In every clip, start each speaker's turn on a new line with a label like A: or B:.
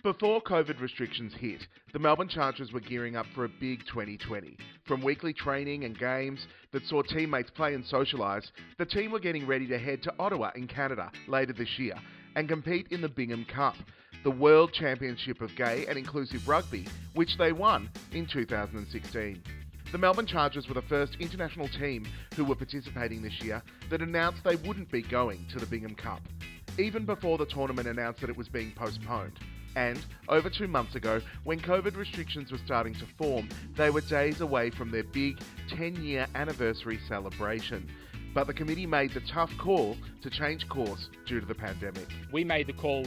A: Before COVID restrictions hit, the Melbourne Chargers were gearing up for a big 2020. From weekly training and games that saw teammates play and socialise, the team were getting ready to head to Ottawa in Canada later this year and compete in the Bingham Cup, the World Championship of Gay and Inclusive Rugby, which they won in 2016. The Melbourne Chargers were the first international team who were participating this year that announced they wouldn't be going to the Bingham Cup, even before the tournament announced that it was being postponed. And over 2 months ago, when COVID restrictions were starting to form, they were days away from their big 10-year anniversary celebration. But the committee made the tough call to change course due to the pandemic.
B: We made the call,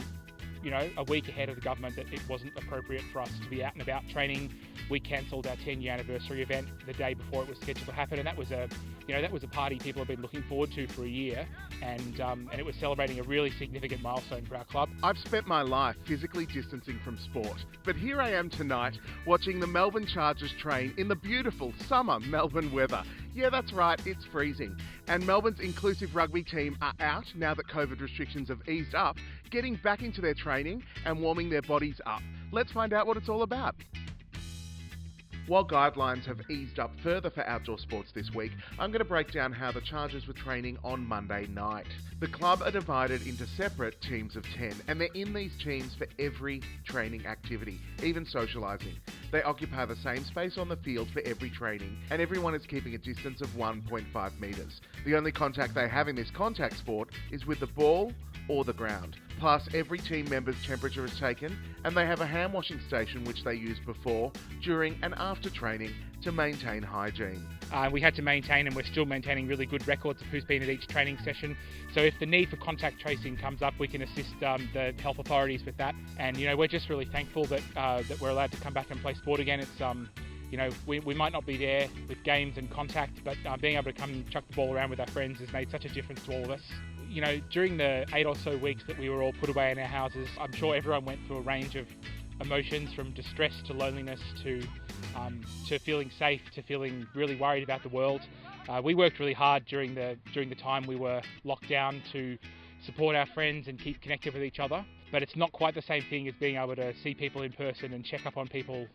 B: a week ahead of the government that it wasn't appropriate for us to be out and about training. We cancelled our 10-year anniversary event the day before it was scheduled to happen, and that was a party people have been looking forward to for a year, and it was celebrating a really significant milestone for our club.
A: I've spent my life physically distancing from sport, but here I am tonight watching the Melbourne Chargers train in the beautiful summer Melbourne weather. Yeah, that's right, it's freezing. And Melbourne's inclusive rugby team are out now that COVID restrictions have eased up, getting back into their training and warming their bodies up. Let's find out what it's all about. While guidelines have eased up further for outdoor sports this week, I'm going to break down how the Chargers were training on Monday night. The club are divided into separate teams of 10, and they're in these teams for every training activity, even socialising. They occupy the same space on the field for every training, and everyone is keeping a distance of 1.5 metres. The only contact they have in this contact sport is with the ball or the ground. Plus, every team member's temperature is taken, and they have a hand washing station which they use before, during and after training to maintain hygiene.
B: We had to maintain, and we're still maintaining, really good records of who's been at each training session. So if the need for contact tracing comes up, we can assist the health authorities with that. And we're just really thankful that we're allowed to come back and play sport again. It's we might not be there with games and contact, but being able to come and chuck the ball around with our friends has made such a difference to all of us. During the 8 or so weeks that we were all put away in our houses, I'm sure everyone went through a range of emotions, from distress to loneliness to feeling safe to feeling really worried about the world. We worked really hard during the time we were locked down to support our friends and keep connected with each other. But it's not quite the same thing as being able to see people in person and check up on people,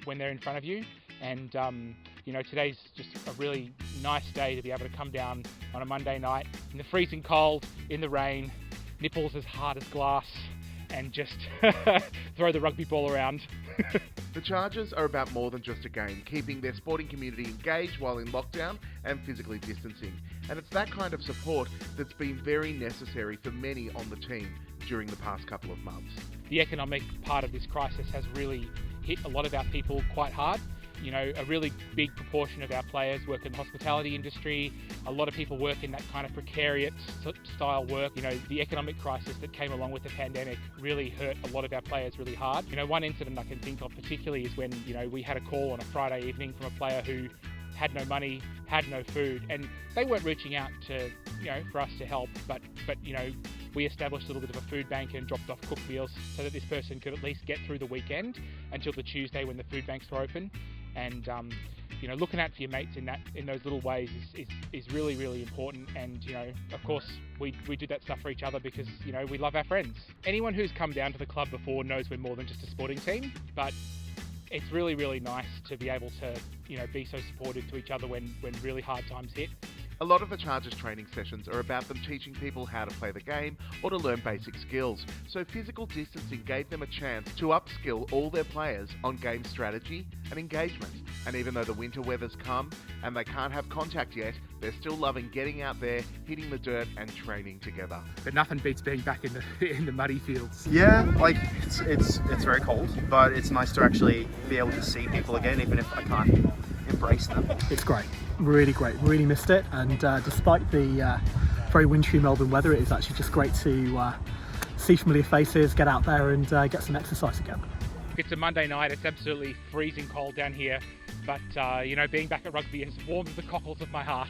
B: when they're in front of you. And, today's just a really nice day to be able to come down on a Monday night in the freezing cold, in the rain, nipples as hard as glass, and just throw the rugby ball around.
A: The Chargers are about more than just a game, keeping their sporting community engaged while in lockdown and physically distancing. And it's that kind of support that's been very necessary for many on the team during the past couple of months.
B: The economic part of this crisis has really hit a lot of our people quite hard. A really big proportion of our players work in the hospitality industry. A lot of people work in that kind of precariat style work. The economic crisis that came along with the pandemic really hurt a lot of our players really hard. One incident I can think of particularly is when, we had a call on a Friday evening from a player who had no money, had no food, and they weren't reaching out to, for us to help, but we established a little bit of a food bank and dropped off cooked meals so that this person could at least get through the weekend until the Tuesday when the food banks were open. And looking out for your mates in those little ways is really, really important. And of course we do that stuff for each other because we love our friends. Anyone who's come down to the club before knows we're more than just a sporting team, but it's really, really nice to be able to be so supportive to each other when really hard times hit.
A: A lot of the Chargers training sessions are about them teaching people how to play the game or to learn basic skills, so physical distancing gave them a chance to upskill all their players on game strategy and engagement. And even though the winter weather's come and they can't have contact yet, they're still loving getting out there, hitting the dirt and training together.
C: But nothing beats being back in the muddy fields.
D: Yeah, it's very cold, but it's nice to actually be able to see people again, even if I can't embrace them.
E: It's great, really great, really missed it, and despite the very wintry Melbourne weather, it is actually just great to see familiar faces, get out there and get some exercise again.
B: It's a Monday night, it's absolutely freezing cold down here, but being back at rugby has warmed the cockles of my heart.